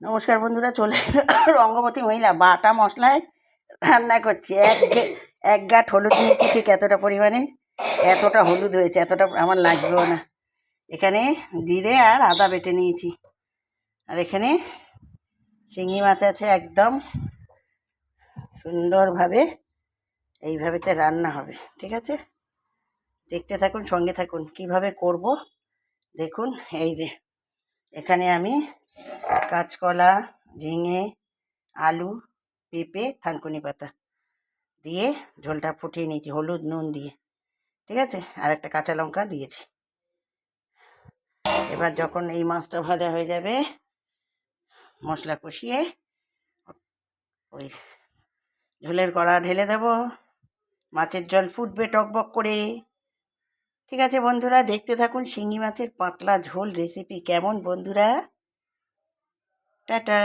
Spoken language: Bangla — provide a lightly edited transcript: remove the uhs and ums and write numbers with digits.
নমস্কার বন্ধুরা, চলে রঙ্গবতী মহিলা বাটা মশলায় রান্না করছি। এক গাঁট হলুদ নিয়েছি, ঠিক এতটা পরিমাণে, এতটা হলুদ হয়েছে, এতটা আমার লাগবেও না। এখানে জিরে আর আদা বেটে নিয়েছি, আর এখানে শিঙি মাছ আছে। একদম সুন্দরভাবে এইভাবেতে রান্না হবে, ঠিক আছে? দেখতে থাকুন, সঙ্গে থাকুন, কিভাবে করব দেখুন। এই যে এখানে আমি কাঁচকলা, ঝিঙে, আলু, পেঁপে, থানকুনি পাতা দিয়ে ঝোলটা ফুটিয়ে নিয়েছি হলুদ নুন দিয়ে, ঠিক আছে? আর একটা কাঁচা লঙ্কা দিয়েছি। এবার যখন এই মাছটা ভাজা হয়ে যাবে, মশলা কষিয়ে ওই ঝোলের কড়া ঢেলে দেব। মাছের জল ফুটবে টকবক করে, ঠিক আছে বন্ধুরা? দেখতে থাকুন শিঙি মাছের পাতলা ঝোল রেসিপি। কেমন বন্ধুরা? টাটা।